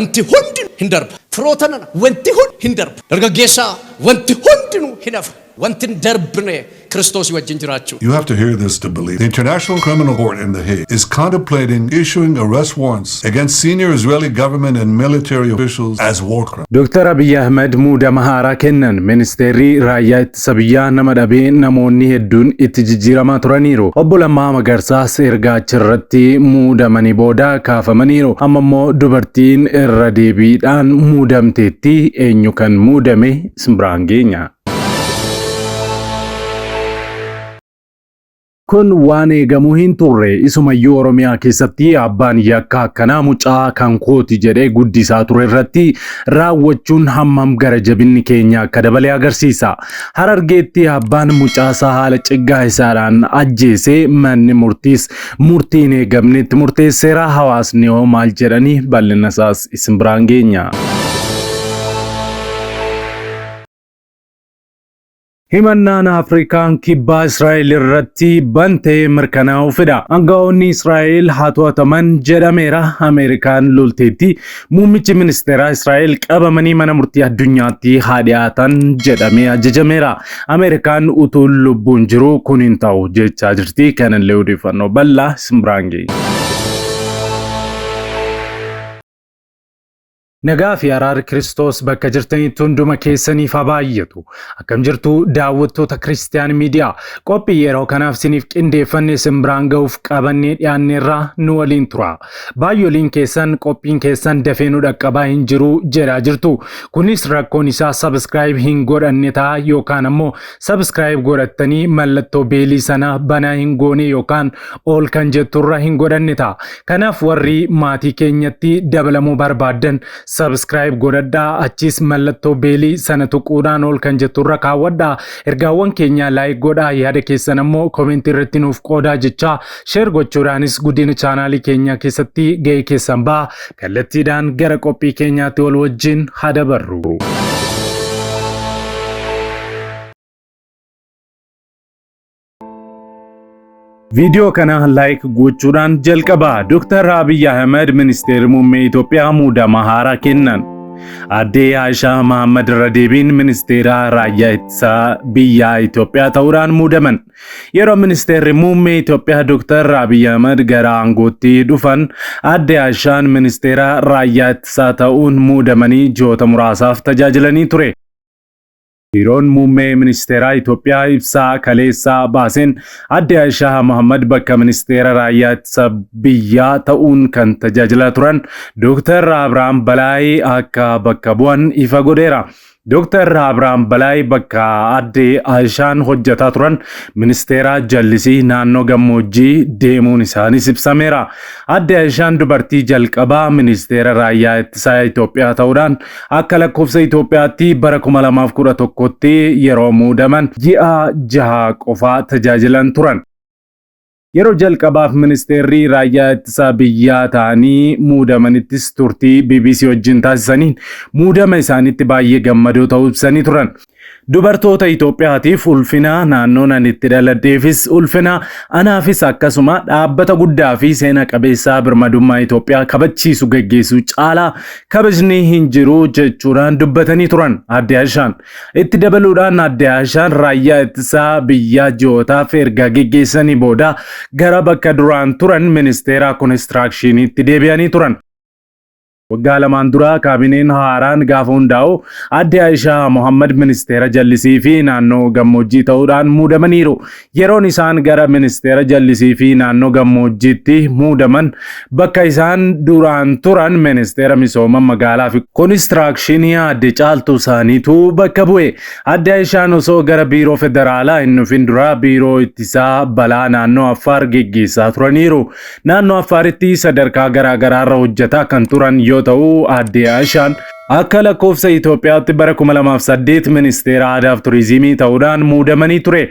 wanti hundi hin darba. Firootanana wanti hundi hin darba. Dargaggeessaa wanti hundinuu hin hafu. Wanti hin darbine Kiristoos wajjin jiraachuu. You have to hear this to believe. The International Criminal Court in The Hague is contemplating issuing arrest warrants against senior Israeli government and military officials as war crimes. Dr. Abiy Ahmed muudama haaraa kennan ministeerri raayyaa ittisa biyyaa nama dhabee namoonni hedduun itti jijjiiramaa turaniiru. Obbo Lammaa Magarsaas ergaa achirratti muudamanii booda kaafamaniiru. Amma immoo dubartiin irra deebiidhaan muudamteetti eenyu kan muudame simbiraan geenya. Kun waan eegamuu hin turre isumayyuu Oromiyaa keessatti abbaan yakka akkanaa mucaa kan kooti jedhee guddisaa ture irratti raawwachuun hammam gara jabinni keenya akka dabalee agarsiisa. Harargeetti abbaan mucaasaa haala ciggaa isaadhaan ajjeesee manni murtiis murtiin eegamnetti murteesseera. Hawaasni hoo maal jedhanii bal'ina isaas isin biraan geenya. Himannaan Afrikaan kibbaa Israa'el irratti bantee mirkanaa'uu fida. Aangawoonni Israa'el haa to'ataman jedhameera. Ameerikaan lolteetti muummichi ministeeraa Israa'el qabamanii mana murtii addunyaatti haa dhiyaatan jedhamee ajajameera. Ameerikaan utuu lubbuun jiru kun hin ta'u jechaa jirti. Kanallee odeeffannoo bal'aa isin biraan geenya. Nagaa fi araarri Kiristoos bakka jirtanitti hunduma keessaniif haa baay'atu. Akkam jirtu daawwattoota Kiristiyaan Miidiyaa. Qophii yeroo kanaaf isiniif qindeeffannee isin biraan ga'uuf qabannee dhiyaanneerraa nu waliin tura. Baay'ooliin keessan qophiin keessan dafee nu dhaqqabaa hin jiru jedhaa jirtu. Kunis rakkoon isaa subscribe hin godhanne ta'a yookaan ammoo subscribe godhattanii mallattoo beelii sana banaa hin goone yookaan ol kan jetturra hin godhanne ta'a. Kanaaf warri maatii keenyatti dabalamuu barbaadan subscribe godhadhaa, achis mallattoo beelii sana tuquudhaan ol kan jetturra kaawwadhaa. Ergaawwan keenya like godhaa, yaada keessan ammoo comment irratti nuuf qoodaa jechaa share gochuudhaanis guddina chaanaalii keenya keessatti ga'ee keessan ba'a. Kallattiidhaan gara qophii keenyaatti wal wajjin haa dabarru. Video kana like gochuudhaan jalqabaa. Dr. Abiy Ahmed ministeerri muummee Itoophiyaa muudama haaraa kennan. Aadde Aishaa Mohaammed irra deebiin ministeera raayyaa ittisa biyyaa Itoophiyaa ta'uudhaan muudaman. Yeroo ministeerri muummee Itoophiyaa Dr. Abiy Ahmed gara aangootti dhufan, Aadde Aishaan ministeera raayyaa ittisaa ta'uun muudamanii ji'oota muraasaaf tajaajilanii ture. Biiroon muummee ministeeraa Itoophiyaa ibsaa kaleessaa baaseen Aadde Aishaa Mohaammed bakka ministeera raayyaa ittisa biyyaa ta'uun kan tajaajilaa turan Dr. Abrahaam Balaay akka bakka bu'an ifa godheera. Dr. Abrahaam Balaay bakka Aadde Aishaan hojjetaa turan ministeera jallisii naannoo gammoojjii deemuun isaanis ibsameera. Aadde Aishaan dubartii jalqabaa ministeera raayyaa ittisaa Itoophiyaa ta'uudhaan akka lakkoofsa Itoophiyaatti bara 2011tti yeroo muudaman ji'a 6 qofaa tajaajilan turan. Yeroo jalqabaaf ministeerri raayyaa ittisa biyyaa ta'anii muudamanittis turtii BBC wajjin taasisaniin muudama isaanitti baay'ee gammadoo ta'uu ibsanii turan. Dubartoota Itoophiyaatiif ulfina, naannoon ani itti dhaladheefis ulfina, anaafis akkasuma dhaabbata guddaa fi seena qabeessaa birmadummaa Itoophiyaa kabachiisu gaggeessuu caalaa kabajni hin jiru jechuudhaan dubbatanii turan. Aadde Aishaan itti dabaluudhaan Aadde Aishaan raayyaa ittisa biyyaa ji'ootaaf erga gaggeessanii booda gara bakka duraan turan ministeera konistiraakshiniitti deebi'anii turan. Waggaa lamaan dura kaabineen haaraan gaafa hundaa'u Aadde Aishaa Mohaammed ministeera jallisii fi naannoo gammoojjii ta'uudhaan muudamaniiru. Yeroon isaan gara ministeera jallisii fi naannoo gammoojjiitti muudaman bakka isaan duraan turan ministeera misooma magaalaa fi konistiraakshini Aadde Caaltuu Saaniitu bakka bu'e. Aadde Aishaan osoo gara biiroo federaalaa hin dhufin dura biiroo ittisaa balaa naannoo Affaar geggeessaa turaniiru. Naannoo Affaaritti sadarkaa garaagaraarra hojjetaa kan turan yoo ta'u Aadde Aishaan akka lakkoofsa Itoophiyaatti bara 2008 ministeera aadaa fi turizimii ta'uudhaan muudamanii ture.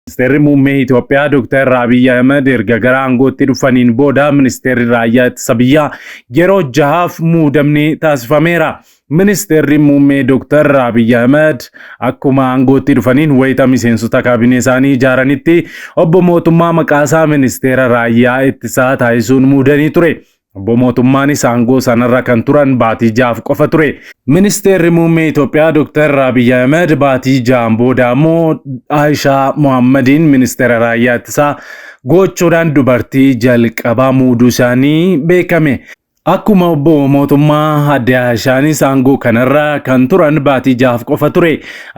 Ministeerri muummee Itoophiyaa Dr. Abiy Ahmed erga gara aangootti dhufaniin booda ministeerri raayyaa ittisa biyyaa yeroo 6 muudamni taasifameera. Ministeerri muummee Dr. Abiy Ahmed akkuma aangootti dhufaniin wayita miseensota kaabinee isaanii ijaaranitti obbo mootummaa maqaasaa ministeera raayyaa ittisaa taasisuun muudanii ture. Obbo mootummaanis aangoo sanarra kan turan baatii 6 qofa ture. Ministeerri muummee Itoophiyaa Dr. Abiy Ahmed baatii 6 booda immoo Aishaa Mohammadiin ministeera raayyaa ittisaa gochuudhaan dubartii jalqabaa muuduu isaanii beekame. Akkuma obbo mootummaa adde Aishaanis aangoo kanarra kan turan baatii 6 qofa ture.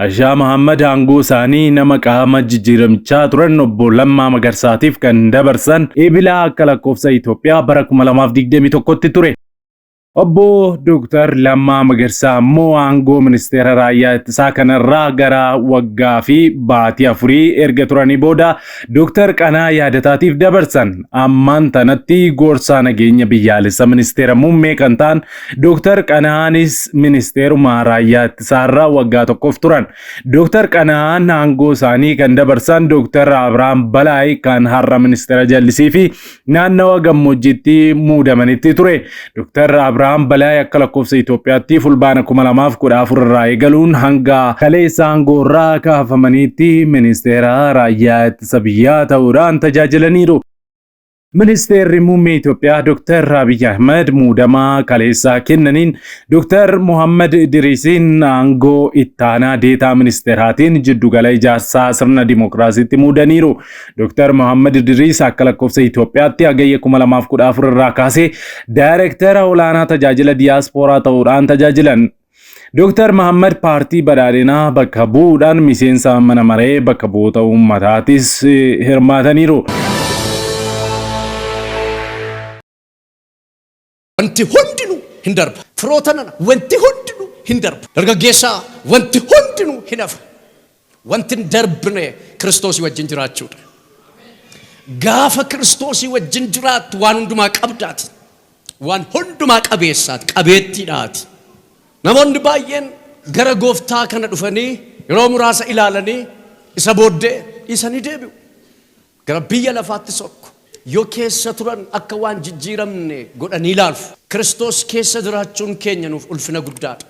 Aishaa Mohammad aangoo isaanii nama qaama jijjiiramichaa turan obbo Lammaa Magarsaatiif kan dabarsan eebila akka lakkoofsa Itoophiyaa bara 2021tti ture. Obbo Dr. Lammaa Magarsaa immoo aangoo ministeera raayyaa ittisaa kanarraa gara waggaa fi baatii 4 erga turanii booda Dr. Qanaa Yaadataatiif dabarsan. Ammaan tanatti gorsaa nageenya biyyaalessa ministeera muummee kan ta'an Dr. Qanaanis ministeeruma raayyaa ittisaarraa waggaa tokkoof turan. Dr. Qanaan aangoo isaanii kan dabarsan Dr. Abrahaam Balaay kan har'a ministeera jallisii fi naannawa gammoojjiitti muudamanitti ture. Dr. Abrahaam Balaay akka lakkoofsa Itoophiyaatti fulbaana 2014 irraa eegaluun hanga kaleessa aangoo irraa kaafamaniitti ministeera raayyaa ittisa biyyaa ta'uudhaan tajaajilaniiru. Ministeerri muummee Itoophiyaa Dr. Abiy Ahmed muudamaa kaleessaa kennaniin Dr. Mohammad Idrisiin aangoo ittaanaa deetaa ministeeraatiin jiddugala ijaarsaa sirna dimookiraasiitti muudaniiru. Dr. Mohammad Idris akka lakkoofsa Itoophiyaatti hagayya 2014 irraa kaasee daayireektara olaanaa tajaajila diyaaspooraa ta'uudhaan tajaajilan. Dr. Mohammad paartii badhaadhinaa bakka bu'uudhaan miseensa mana maree bakka bu'oota uummataatis hirmaataniiru. Wanti hundinuu hin darba. Firootanana wanti hundinuu hin darba. Dargaggeessaa wanti hundinuu hin hafa. Wanti hin darbine Kiristoosii wajjin jiraachuudha. Gaafa Kiristoosii wajjin jiraattu waan hundumaa qabdaati. Waan hundumaa qabeessaati, qabeettiidhaati. Namoonni baay'een gara gooftaa kana dhufanii yeroo muraasa ilaalanii isa booddee isanii deebi'u. Gara biyya lafaatti sokku. Yoo keessa turan akka waan jijjiiramne godhanii ilaalu. Kiristoos keessa jiraachuun keenya nuuf ulfina guddaadha.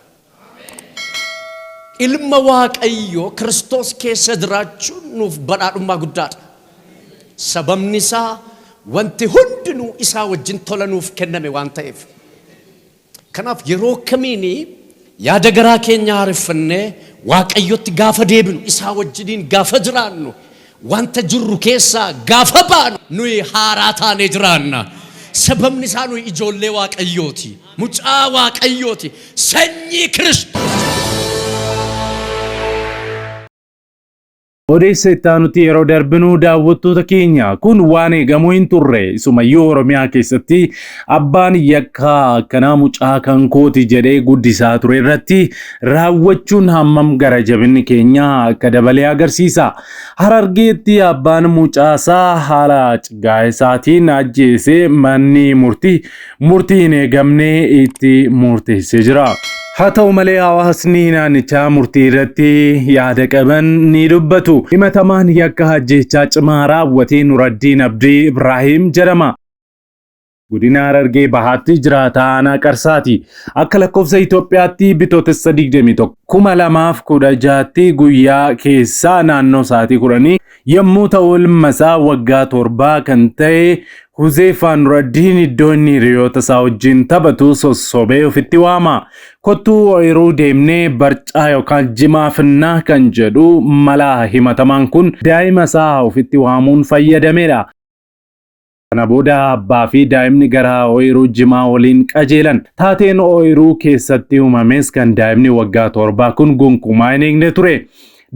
Ilma Waaqayyoo Kiristoos keessa jiraachuun nuuf badhaadhummaa guddaadha. Sababni isaa wanti hundinuu isaa wajjin tola nuuf kenname waan ta'eef. Kanaaf yeroo kamiini yaada garaa keenya haareffannee Waaqayyotti gaafa deebinu isaa wajjiniin gaafa jiraannu wanta jirru keessa gaafa baanu nuyi haaraa taanee jiraanna. Sababni isaa nuyi ijoollee Waaqayyooti, mucaa Waaqayyooti, sanyii Kiristoos. Odeessa ittaanutti yeroo darbinu daawwattoota keenya kun waan eegamuu hin turre isumayyuu Oromiyaa keessatti abbaan yakka akkanaa mucaa kan kooti jedhee guddisaa ture irratti raawwachuun hammam gara jabinni keenya akka dabalee agarsiisa. Harargeetti abbaan mucaasaa haala cigaa'esaatiin ajjeesee manni murtii hin eegamne itti murteessee jira. Haa ta'u malee hawaasni naannichaa murtii irratti yaada qaban ni dubbatu. Himatamaan yakka ajjeechaa cimaa raawwate Nuraddiin Abdii Ibrahim jedhama. Godina Harargee Bahaatti jiraataa aanaa Qarsaati. Akka lakkoofsa Itoophiyaatti bitootessa 21 2016tti guyyaa keessaa naannoo sa'aatii 10 yommuu ta'u ilma isaa waggaa 7 kan ta'e Huzeefaa Nuraddiin iddoo inni hiriyoota isaa wajjin taphatu sossobee ofitti waama. Kottuu ooyiruu deemnee barcaa yookaan jimaa finnaa kan jedhu mala himatamaan kun daa'ima isaa ofitti waamuun fayyadameedha. Kana booda abbaa fi daa'imni gara ooyiruu jimaa waliin qajeelan. Taateen ooyiruu keessatti uumames kan daa'imni waggaa 7 kun gonkumaa hin eegne ture.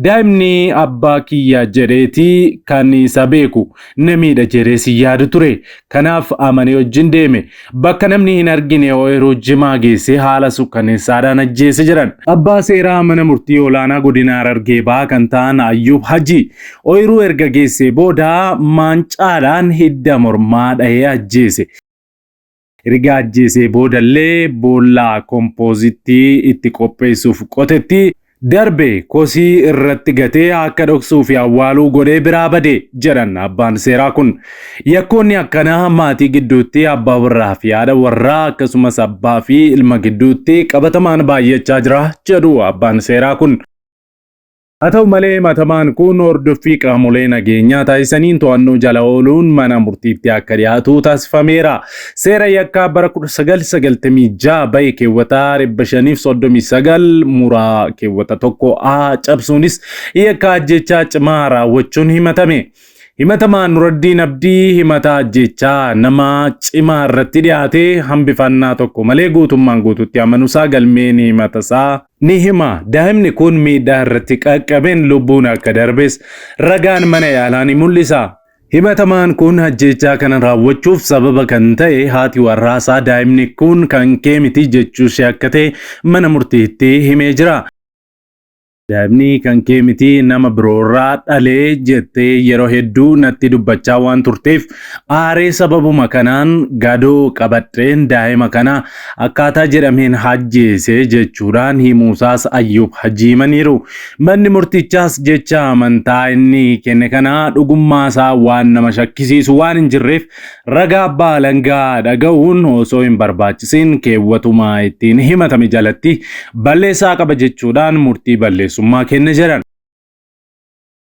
Daa'imni abbaa kiyya jedheeti kan isa beeku namiidha jedhee si yaadu ture. Kanaaf amanee wajjin deeme. Bakka namni hin argine ooyiruu jimaa geessee haala sukkanneessaadhaan ajjeese jiran. Abbaa seeraa mana murtii olaanaa godina Harargee Bahaa kan ta'an Ayyub Haji ooyiruu erga geessee booda maancaadhaan hidda mormaa dhahee ajjeese. Erga ajjeesee boodallee boollaa kompoozittii itti qopheessuuf qotetti darbe kosii irratti gatee akka dhoksuu fi awwaaluu godhee biraa bade jedhan abbaan seeraa kun. Yakkoonni akkanaa maatii gidduutti abbaa warraa fi haadha warraa akkasumas abbaa fi ilma gidduutti qabatamaan baay'achaa jira jedhu abbaan seeraa kun. haa ta'u malee himatamaan kun hordoffii qaamolee nageenyaa taasisaniin to'annoo jala ooluun mana murtiitti akka dhiyaatu taasifameera. Seera yakkaa bara 1996 bahe keewwataa 539 muraa keewwata 1A cabsuunis yakka ajjechaa cimaa raawwachuun himatame. Himatamaan Nuraddiin Abdii himata ajjechaa nama cimaa irratti dhiyaate hambifannaa tokko malee guutummaan guututti amanuusaa galmeen himatasaa ni hima. Daa'imni kun miidhaa irratti qaqqabeen lubbuun akka darbes ragaan mana yaalaa ni mul'isa. Himatamaan kun ajjechaa kana raawwachuuf sababa kan ta'e haati warraasaa daa'imni kun kan kee miti jechuu ishee akka ta'e mana murtiitti himee jira. Daa'imni kan kee miti nama biroorraa dhalee jettee yeroo hedduu natti dubbachaa waan turteef aaree sababuma kanaan gadoo qabadheen daa'ima kana akkaataa jedhameen ajjeese jechuudhaan himuusaas Ayyuub himaniiru. Manni murtichaas jecha amantaa inni kenne kana dhugummaasaa waan nama shakkisiisu waan hin jirreef ragaa abbaa alangaa dhaga'uun osoo hin barbaachisin keewwatuma ittiin himatame jalatti balleessaa qaba jechuudhaan murtii balleessu kenne jiran.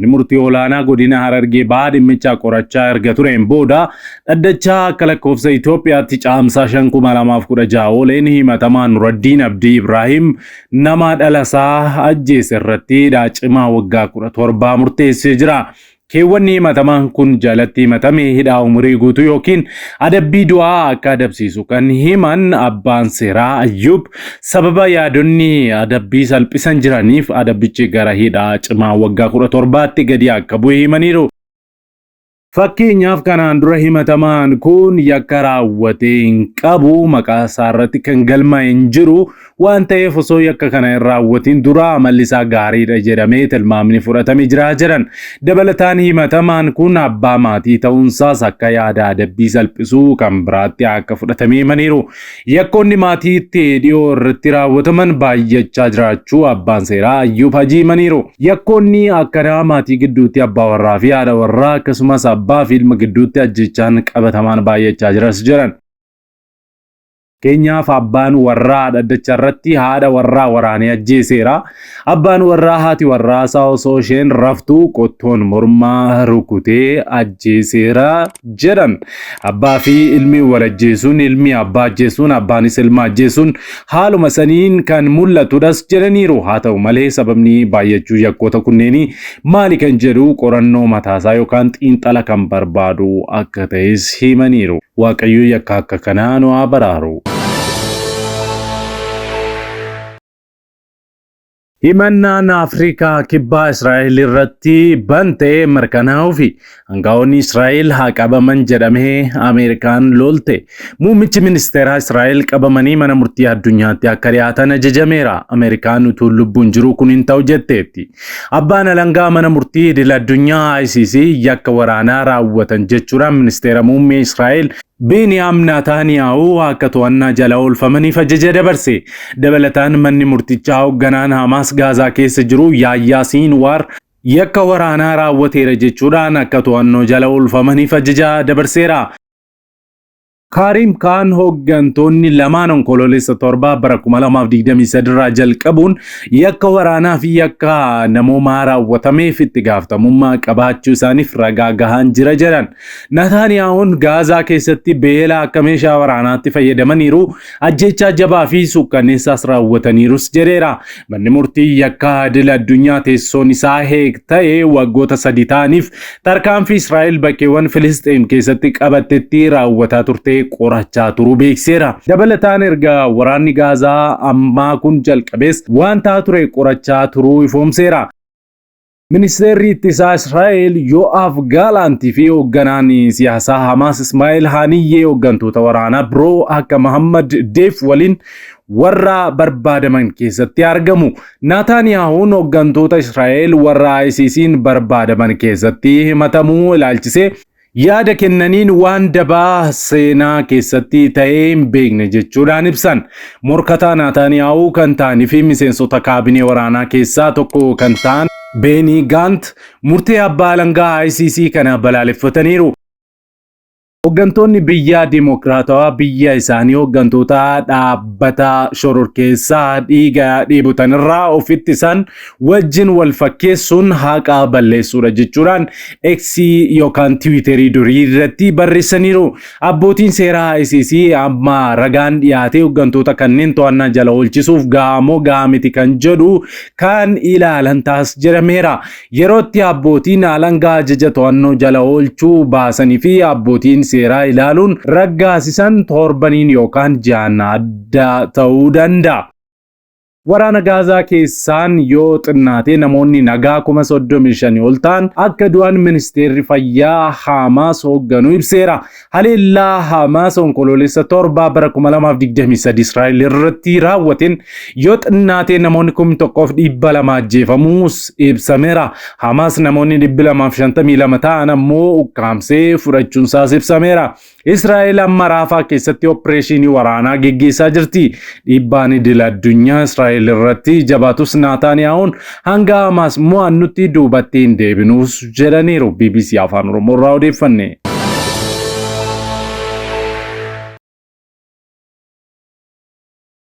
Murtii olaanaa godina Harargee Bahaa dhimmicha qorachaa erga tureen booda dhaddachaa akka lakkoofsa Itoophiyaatti caamsaa 2016 ooleen himatamaan Nuraddiin Abdii Ibrahim nama dhalasaa ajjeese irratti cimaa waggaa 17 murteessee jira. Keewwanni himatamaan kun jalatti himatame hidhaa umurii guutuu yookiin adabbii du'aa akka adabsiisu kan himan abbaan seeraa Ayyuub sababa yaadonni adabbii salphisan jiraniif adabbichi gara hidhaa cimaa waggaa 17tti gadi akka bu'e himaniiru. Fakkeenyaaf kanaan dura himatamaan kun yakka raawwatee hin qabu maqaa isaa irratti kan galmaa'e hin jiru waan ta'eef osoo yakka kana hin raawwatin dura amalli isaa gaariidha jedhamee tilmaamni fudhatamee jira jiran. Dabalataan himatamaan kun abbaa maatii ta'uunsaas akka yaada adabbii salphisuu kan biraatti akka fudhatamee himaniiru. Yakkoonni maatiitti dhiyoo irratti raawwataman baay'achaa jiraachuu abbaan seeraa Ayyuub himaniiru. Yakkoonni akkanaa maatii gidduutti abbaa warraa fi haadha warraa akkasumas abbaa fi ilma gidduutti ajjechaan qabatamaan baay'achaa jiras jiran. Keenyaaf abbaan warraa dhaddacha irratti haadha warraa waraanee ajjeeseera. Abbaan warraa haati warraa isaa osoo isheen raftuu qottoon mormaa rukutee ajjeeseera jedhan. Abbaa fi ilmi wal ajjeesuun ilmi abbaa ajjeesuun abbaanis ilma ajjeesuun haaluma saniin kan mul'atudhas jedhaniiru. Haa ta'u malee sababni baay'achuu yakkoota kunneenii maali kan jedhu qorannoo mataasaa yookaan xiinxala kan barbaadu akka ta'es himaniiru. Waaqayyo yakka akka kanaa nu haa baraaru. Himannaan Afrikaa kibbaa Israa'el irratti bantee mirkanaa'uu fi aangawoonni Israa'el haa qabaman jedhamee Ameerikaan lolte. Muummichi ministeeraa Israa'el qabamanii mana murtii addunyaatti akka dhiyaatan ajajameera. Ameerikaan utuu lubbuun jiru kun hin ta'u jetteetti. Abbaan alangaa mana murtii idil addunyaa ICC yakka waraanaa raawwatan jechuudhaan ministeera muummee Israa'el Beniyaam Naataaniyaahu akka to'annaa jala oolfamaniif ajaja dabarse. Dabalataan manni murtichaa hoogganaan Hamaas Gaazaa keessa jiru Yahyaa Sinwaar yakka waraanaa raawwateera jechuudhaan akka to'annoo jala oolfamaniif ajaja dabarseera. Karim Khan hooggantoonni lamaan onkoloolessa 7 bara 2023 irraa jalqabuun yakka waraanaa fi yakka namoomaa raawwatameef itti gaafatamummaa qabaachuu isaaniif ragaa gahaan jira jedhan. Naataaniyaahun Gaazaa keessatti beela akka meeshaa waraanaatti fayyadamaniiru ajjechaa jabaa fi suukkanneessaas raawwataniirus jedheera. Manni murtii yakka idil addunyaa teessoon isaa Heeg ta'e waggoota 3 ta'aniif tarkaanfii Israa'el bakkeewwan Filisxeem keessatti qabattetti raawwataa turte qorachaa turuu beekseera. Dabalataan erga waraanni Gaazaa ammaa kun jalqabees waan ta'aa ture qorachaa turuu ifoomseera. Ministeerri ittisaa Israa'el Yo'av Gaalantii fi hoogganaan siyaasaa Hamaas Ismaa'eel Haniyyee hooggantoota waraanaa biroo akka Muhammad Deef waliin warra barbaadaman keessatti argamu. Naataaniyaahuun hooggantoota Israa'el warra ICC'n barbaadaman keessatti himatamuu ilaalchisee yaada kennaniin waan dabaa seenaa keessatti ta'ee hin beekne jechuudhaan ibsan. Morkataa Naataaniyaahuu kan ta'anii fi miseensota kaabinee waraanaa keessaa tokko kan ta'an Benny Gantz murtee abbaa alangaa ICC kana balaaleffataniiru. Hooggantoonni biyya dimokiraatawaa biyya isaanii hooggantoota dhaabbata shororkeessaa dhiiga dheebotanirraa ofitti isaan wajjin wal fakkeessuun haqa balleessuudha jechuudhaan X yookaan Tiwiiterii durii irratti barreessaniiru. Abbootiin seeraa ICC amma ragaan dhiyaatee hooggantoota kanneen to'annaa jala oolchisuuf gaamoo gaamiti kan jedhu kan ilaalan taas jedhameera. Yerootti abbootiin alangaa ajaja to'annoo jala oolchuu baasanii fi abbootiin seeraa ilaaluun raggaasisan torbaniin yookaan ji'aan adda ta'uu danda'a. Waraana Gaazaa keessaan yoo xinnaate namoonni nagaa 35,000 ol ta'an akka du'an ministeerri fayyaa Hamaas hoogganu ibseera. Haleellaa Hamaas onkoloolessa 7 bara 2023 Israa'el irratti raawwateen yoo xinnaate namoonni 1,200 ajjeefamuus ibsameera. Hamaas namoonni 252 ta'an ammoo ukkaamsee fudhachuunsaas ibsameera. Israa'el amma Raafaa keessatti opereeshinii waraanaa geggeessaa jirti. Dhiibbaan idil addunyaa Israa'el irratti jabaatus Naataaniyaa'uun hanga Hamaas mo'annutti duubatti hin deebinuus jedhaniiru. BBC Afaan Oromoo irraa odeeffanne.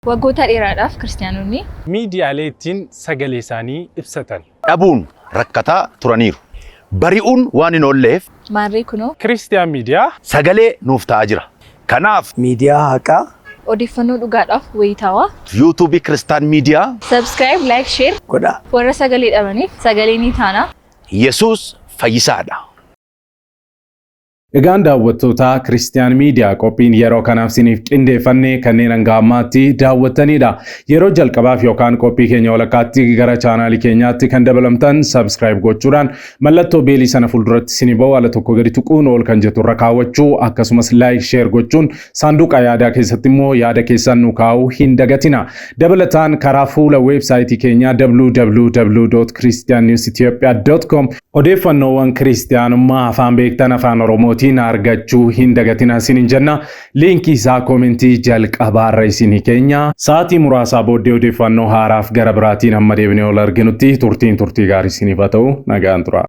Waggoota dheeraadhaaf kiristaanonni miidiyaalee ittiin sagalee isaanii ibsatan dhabuun rakkataa turaniiru. Bari'uun waan hin oolleef maarree kunoo Kiristiyaan miidiyaa sagalee nuuf ta'aa jira. Kanaaf miidiyaa haqaa odeeffannoo dhugaadhaaf wayitaawaa YouTube Kiristaan Miidiyaa subscribe, like, share godha. warra sagalee dhabaniif sagalee ni taana. Yesuus fayyisaadha. Egaan daawwattoota Kiristiyaan miidiyaa qophiin yeroo kanaaf siniif qindeeffannee kanneen hanga ammaatti daawwattanidha. Yeroo jalqabaaf yookaan qophii keenya walakkaatti gara chaanaalii keenyaatti kan dabalamtan subscribe gochuudhaan mallattoo beelii sana fuulduratti sinii ba'u ala tokko gadi tuquun ol kan jettu irra kaawwachuu akkasumas like share gochuun saanduqa yaadaa keessatti immoo yaada keessan nu kaa'uu hin dagatina. Dabalataan karaa fuula weebsaayitii keenyaa www.christiannewsethiopia.com odeeffannoowwan kiristiyaanummaa afaan beektan afaan Oromoo argachuu hin dagatina isinin jenna. Liinkii isaa koomentii jalqabaarra isinii keenya. Sa'aatii muraasaa booddee odeeffannoo haaraaf gara biraatiin amma deebinee ol arginutti turtii gaarii isiniif haa ta'u. Nagaan tura.